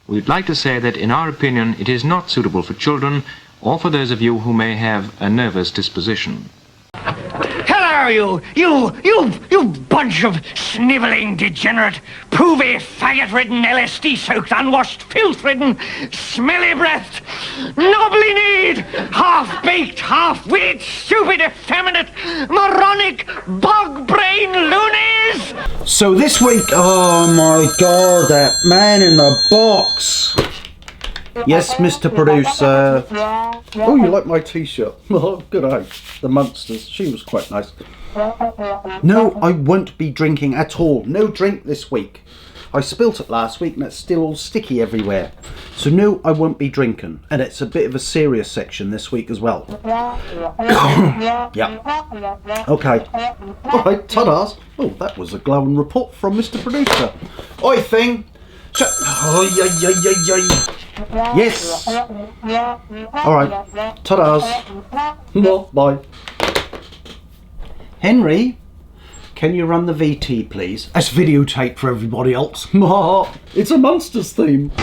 we'd like to say that in our opinion it is not suitable for children or for those of you who may have a nervous disposition. Hello, you bunch of snivelling degenerate, poovy, faggot-ridden, LSD-soaked, unwashed, filth-ridden, smelly-breathed, knobbly-kneed, half-baked, half-witted, stupid, effeminate, moronic, bog-brain loonies! So this week, oh my god, that man in the box! Yes, Mr. Producer. Oh, you like my t-shirt? Oh, good eye. The Munsters. She was quite nice. No, I won't be drinking at all. No drink this week. I spilt it last week and it's still all sticky everywhere. So no, I won't be drinking. And it's a bit of a serious section this week as well. Yeah. Okay. Alright, ta-das. Oh, that was a glowing report from Mr. Producer. Oi, thing. Oh, yes. Alright. Ta-das. Bye. Henry, can you run the VT, please? That's videotape for everybody else. It's a Monsters theme.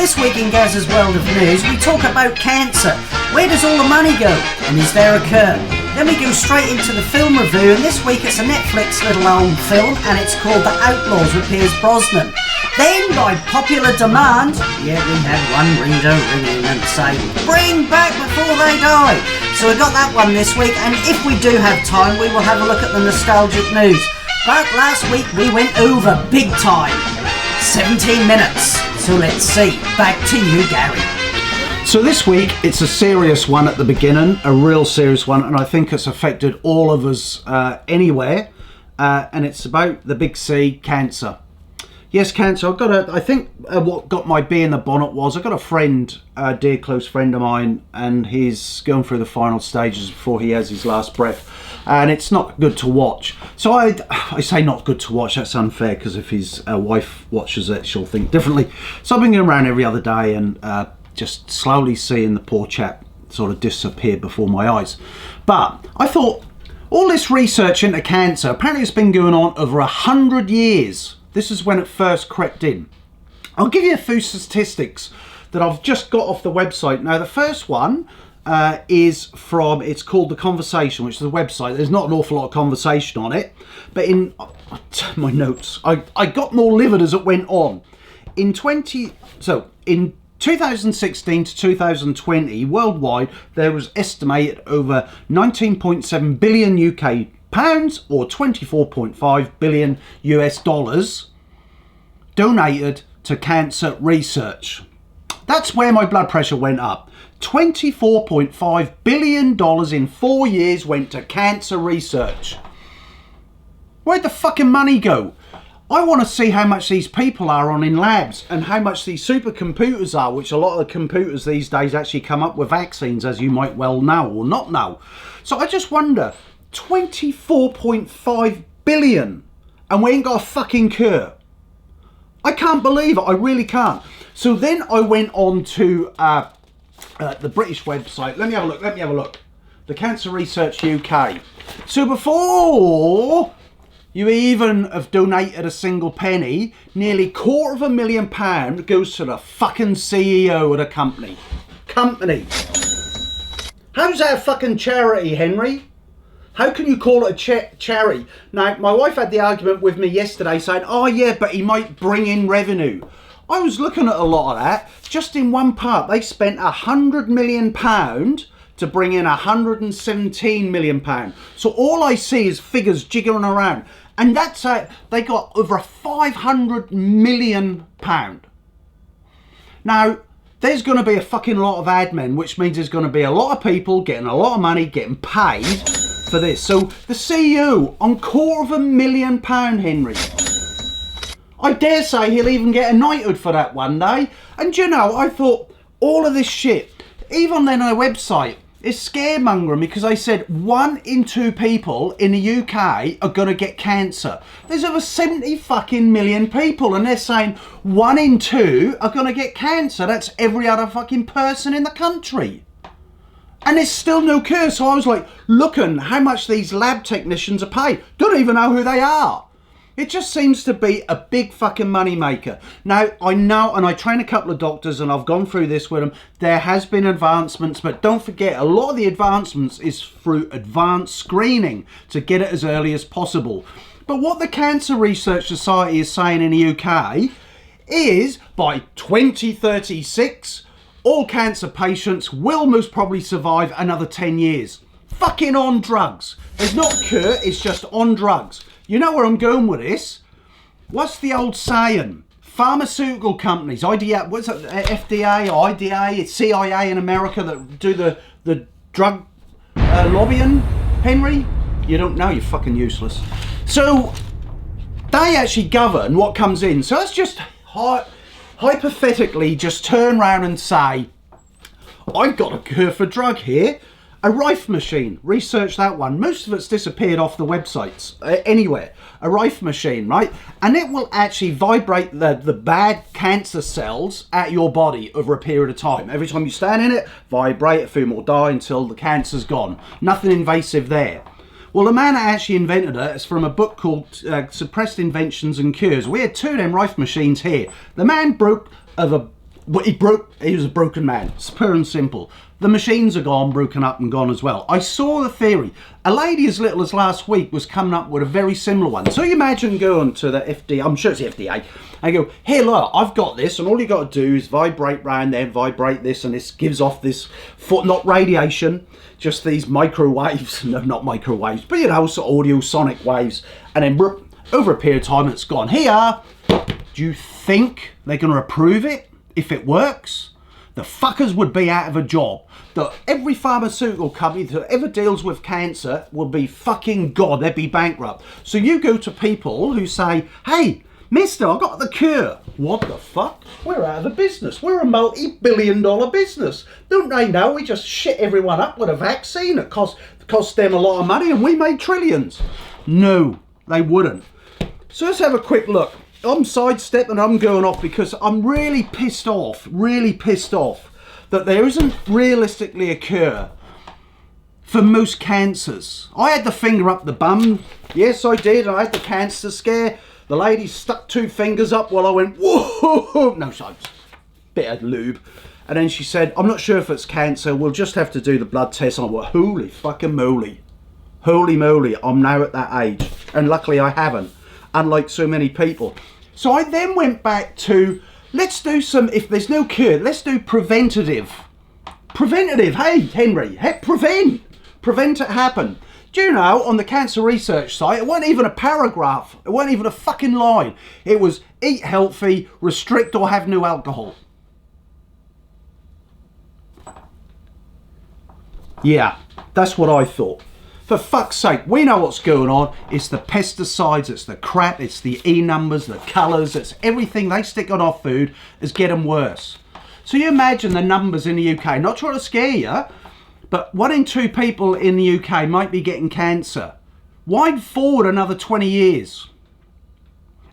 This week in Gaz's World of News, we talk about cancer. Where does all the money go? And is there a cure? Then we go straight into the film review, and this week it's a Netflix little old film, and it's called The Outlaws with Pierce Brosnan. Then, by popular demand, we had one reader ring in and say, bring back Before They Die. So we got that one this week, and if we do have time, we will have a look at the nostalgic news. But last week we went over big time. 17 minutes. So let's see. Back to you, Gary. So this week, it's a serious one at the beginning, a real serious one, and I think it's affected all of us anywhere, and it's about the big C, cancer. Yes, cancer. I think what got my bee in the bonnet was, I've got a friend, a dear close friend of mine, and he's going through the final stages before he has his last breath. And it's not good to watch. So I say not good to watch, that's unfair, because if his wife watches it, she'll think differently. So I've been going around every other day and just slowly seeing the poor chap sort of disappear before my eyes. But I thought, all this research into cancer, apparently it's been going on over 100 years. This is when it first crept in. I'll give you a few statistics that I've just got off the website. Now, the first one is from, it's called The Conversation, which is a website. There's not an awful lot of conversation on it, but in my notes, I got more livid as it went on. In 2016 to 2020, worldwide, there was estimated over 19.7 billion UK pounds or 24.5 billion US dollars donated to cancer research. That's where my blood pressure went up. $24.5 billion in 4 years went to cancer research. Where'd the fucking money go? I want to see how much these people are on in labs and how much these supercomputers are, which a lot of the computers these days actually come up with vaccines, as you might well know or not know. So I just wonder, 24.5 billion and we ain't got a fucking cure. I can't believe it, I really can't. So then I went on to the British website. Let me have a look. The Cancer Research UK. So before you even have donated a single penny, nearly £250,000 goes to the fucking CEO of the company. How's that a fucking charity, Henry? How can you call it a charity? Now, my wife had the argument with me yesterday saying, oh yeah, but he might bring in revenue. I was looking at a lot of that. Just in one part, they spent £100 million to bring in £117 million. So all I see is figures jiggling around. And that's they got over £500 million. Now, there's going to be a fucking lot of admin, which means there's going to be a lot of people getting a lot of money, getting paid for this. So the CEO on £250,000, Henry. I dare say he'll even get a knighthood for that one day. And you know, I thought all of this shit, even on their website, It's scaremongering because they said 1 in 2 people in the UK are going to get cancer. There's over 70 fucking million people and they're saying 1 in 2 are going to get cancer. That's every other fucking person in the country. And there's still no cure. So I was like, looking how much these lab technicians are paid. Don't even know who they are. It just seems to be a big fucking money maker. Now, I know, and I train a couple of doctors and I've gone through this with them, there has been advancements, but don't forget, a lot of the advancements is through advanced screening to get it as early as possible. But what the Cancer Research Society is saying in the UK is by 2036, all cancer patients will most probably survive another 10 years. Fucking on drugs. There's not a cure, it's just on drugs. You know where I'm going with this? What's the old saying? Pharmaceutical companies, IDA, what's it, FDA or IDA, it's CIA in America that do the drug lobbying, Henry? You don't know, you're fucking useless. So, they actually govern what comes in. So let's just hypothetically just turn around and say, I've got a cure for drug here. A Rife machine, research that one. Most of it's disappeared off the websites, anywhere. A Rife machine, right? And it will actually vibrate the bad cancer cells at your body over a period of time. Every time you stand in it, vibrate, a few more die until the cancer's gone. Nothing invasive there. Well, the man that actually invented it is from a book called Suppressed Inventions and Cures. We had 2 of them Rife machines here. The man he was a broken man. It's pure and simple. The machines are gone, broken up and gone as well. I saw the theory. A lady as little as last week was coming up with a very similar one. So you imagine going to the FDA, I'm sure it's the FDA, and go, here look, I've got this, and all you got to do is vibrate round there, vibrate this, and this gives off this, not radiation, just these microwaves, no, not microwaves, but you know, sort of audio sonic waves, and then over a period of time it's gone. Here, do you think they're going to approve it if it works? The fuckers would be out of a job. Every pharmaceutical company that ever deals with cancer will be fucking God, they'd be bankrupt. So you go to people who say, hey, mister, I've got the cure. What the fuck? We're out of the business. We're a multi-billion-dollar business. Don't they know we just shit everyone up with a vaccine? It cost them a lot of money and we made trillions. No, they wouldn't. So let's have a quick look. I'm sidestepping, I'm going off because I'm really pissed off that there isn't realistically a cure for most cancers. I had the finger up the bum. Yes, I did. I had the cancer scare. The lady stuck 2 fingers up while I went, whoa. No, sorry, bit of lube. And then she said, I'm not sure if it's cancer. We'll just have to do the blood test. And I went, holy fucking moly. Holy moly, I'm now at that age. And luckily I haven't, unlike so many people. So I then went back to, let's do some, if there's no cure, let's do preventative. Preventative, hey Henry, prevent it happen. Do you know, on the Cancer Research site, it wasn't even a paragraph, it wasn't even a fucking line. It was eat healthy, restrict or have no alcohol. Yeah, that's what I thought. For fuck's sake, we know what's going on. It's the pesticides, it's the crap, it's the E numbers, the colours, it's everything they stick on our food is getting worse. So you imagine the numbers in the UK, not trying to scare you, but 1 in 2 people in the UK might be getting cancer. Wind forward another 20 years.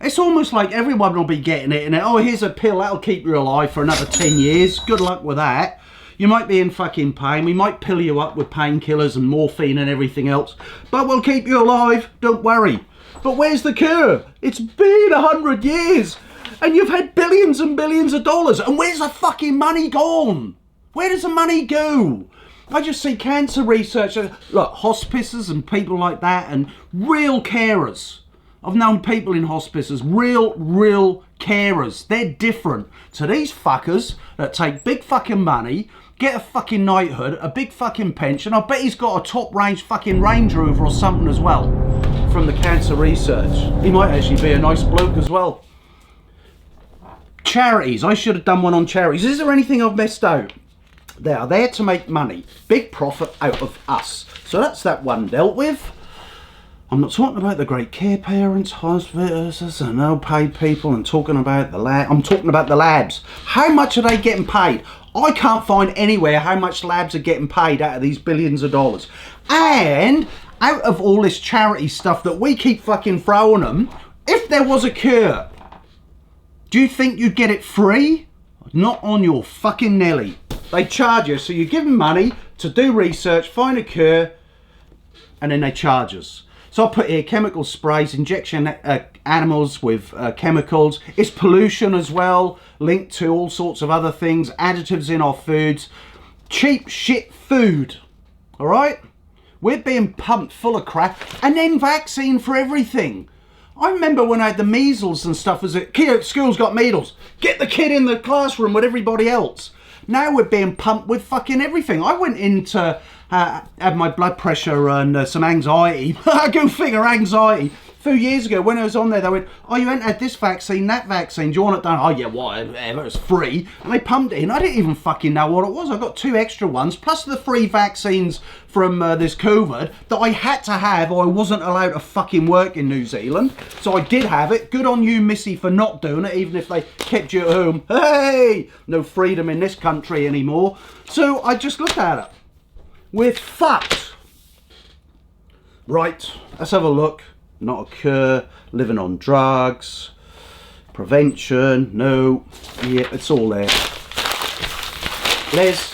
It's almost like everyone will be getting it and oh, here's a pill, that'll keep you alive for another 10 years. Good luck with that. You might be in fucking pain. We might pill you up with painkillers and morphine and everything else. But we'll keep you alive. Don't worry. But where's the cure? It's been 100 years. And you've had billions and billions of dollars. And where's the fucking money gone? Where does the money go? I just see cancer research. Look, hospices and people like that and real carers. I've known people in hospices, real carers. They're different to these fuckers that take big fucking money, get a fucking knighthood, a big fucking pension. I bet he's got a top range fucking Range Rover or something as well from the Cancer Research. He might actually be a nice bloke as well. Charities, I should have done one on charities. Is there anything I've missed out? They are there to make money, big profit out of us. So that's that one dealt with. I'm not talking about the great care parents, hospitals and no-paid people and talking about the lab. I'm talking about the labs. How much are they getting paid? I can't find anywhere how much labs are getting paid out of these billions of dollars. And out of all this charity stuff that we keep fucking throwing them, if there was a cure, do you think you'd get it free? Not on your fucking Nelly. They charge you, so you give them money to do research, find a cure, and then they charge us. So I put here chemical sprays, injection animals with chemicals. It's pollution as well, linked to all sorts of other things, additives in our foods. Cheap shit food, all right? We're being pumped full of crap, and then vaccine for everything. I remember when I had the measles and stuff as a kid, school's got measles. Get the kid in the classroom with everybody else. Now we're being pumped with fucking everything. I went in to have my blood pressure and some anxiety. Go figure, anxiety. A few years ago when I was on there, they went, oh, you haven't had this vaccine, that vaccine. Do you want it done? Oh, yeah, whatever, it's free. And they pumped it in. I didn't even fucking know what it was. I got 2 extra ones, plus the free vaccines from this COVID that I had to have or I wasn't allowed to fucking work in New Zealand. So I did have it. Good on you, Missy, for not doing it, even if they kept you at home. Hey, no freedom in this country anymore. So I just looked at it. We're fucked. Right, let's have a look. Not a cure, living on drugs, prevention, no, yeah, it's all there. Les,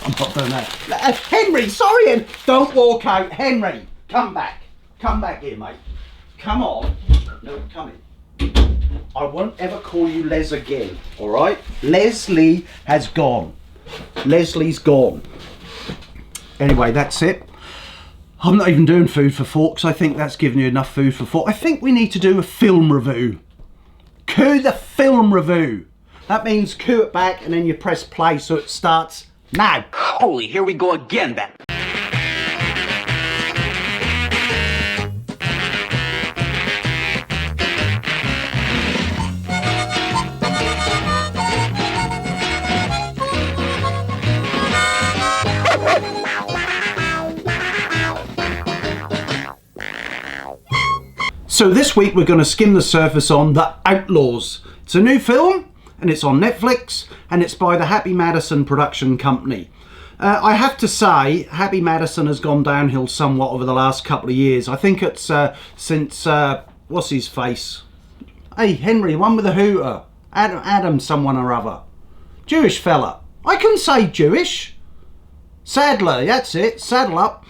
I'm not doing that. Henry, sorry, don't walk out. Henry, come back here, mate. Come on, no, come in. I won't ever call you Les again, all right? Leslie has gone. Leslie's gone. Anyway, that's it. I'm not even doing food for thought because I think that's giving you enough food for thought. I think we need to do a film review. Cue the film review. That means cue it back and then you press play so it starts now. Holy, here we go again then. So this week we're going to skim the surface on The Outlaws. It's a new film and it's on Netflix and it's by the Happy Madison production company. I have to say, Happy Madison has gone downhill somewhat over the last couple of years. I think it's since, what's his face? Hey, Henry, one with the hooter. Adam someone or other. Jewish fella. I can say Jewish. Sadler, that's it, Saddle Up.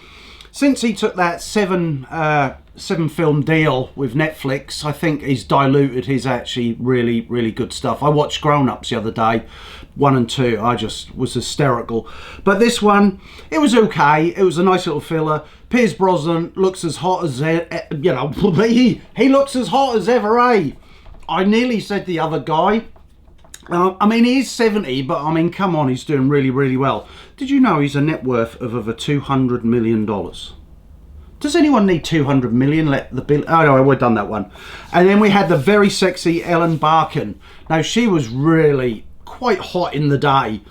Since he took that seven film deal with Netflix, I think he's diluted his actually really, really good stuff. I watched Grown Ups the other day, 1 and 2. I just was hysterical. But this one, it was okay. It was a nice little filler. Pierce Brosnan looks as hot as, you know, he looks as hot as ever, eh? I nearly said the other guy. I mean, he's 70, but I mean, come on, he's doing really, really well. Did you know he's a net worth of over $200 million? Does anyone need 200 million? Let the bill. Oh no, we've done that one. And then we had the very sexy Ellen Barkin. Now she was really quite hot in the day.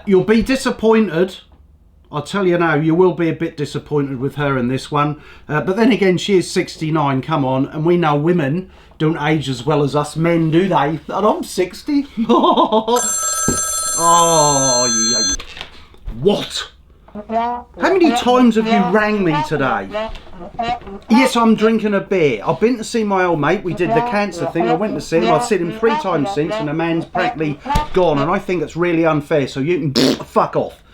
You'll be disappointed. I'll tell you now, you will be a bit disappointed with her in this one. But then again, she is 69. Come on, and we know women don't age as well as us men, do they? And I'm 60. Oh, yeah. What? How many times have you rang me today? Yes, I'm drinking a beer. I've been to see my old mate. We did the cancer thing. I went to see him. I've seen him 3 times since, and the man's practically gone. And I think it's really unfair. So you can fuck off.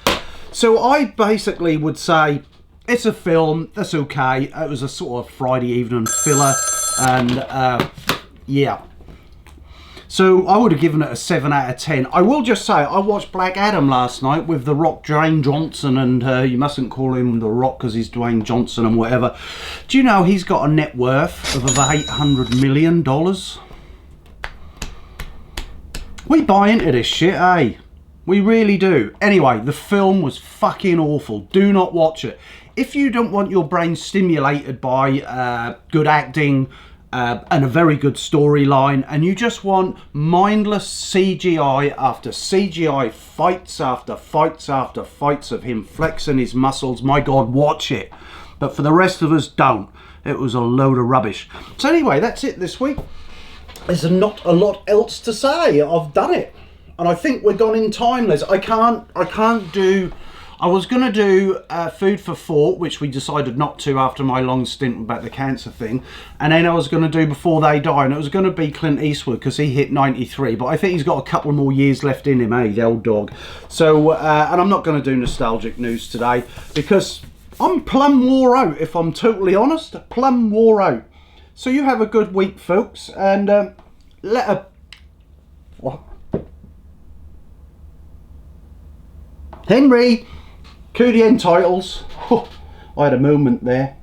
So I basically would say it's a film. That's okay. It was a sort of Friday evening filler, and yeah. So I would have given it a 7 out of 10. I will just say, I watched Black Adam last night with The Rock, Dwayne Johnson, and you mustn't call him The Rock because he's Dwayne Johnson and whatever. Do you know he's got a net worth of over $800 million? We buy into this shit, eh? We really do. Anyway, the film was fucking awful. Do not watch it. If you don't want your brain stimulated by good acting, and a very good storyline, and you just want mindless CGI after CGI, fights after fights after fights of him flexing his muscles, my God, watch it. But for the rest of us, don't. It was a load of rubbish. So anyway, that's it this week. There's not a lot else to say. I've done it. And I think we're gone in time, Liz. I can't do... I was going to do Food for Thought, which we decided not to after my long stint about the cancer thing. And then I was going to do Before They Die, and it was going to be Clint Eastwood because he hit 93. But I think he's got a couple more years left in him, the old dog. So, and I'm not going to do nostalgic news today because I'm plumb wore out, if I'm totally honest. Plumb wore out. So you have a good week, folks, and what? Henry! Cue the end titles. I had a moment there.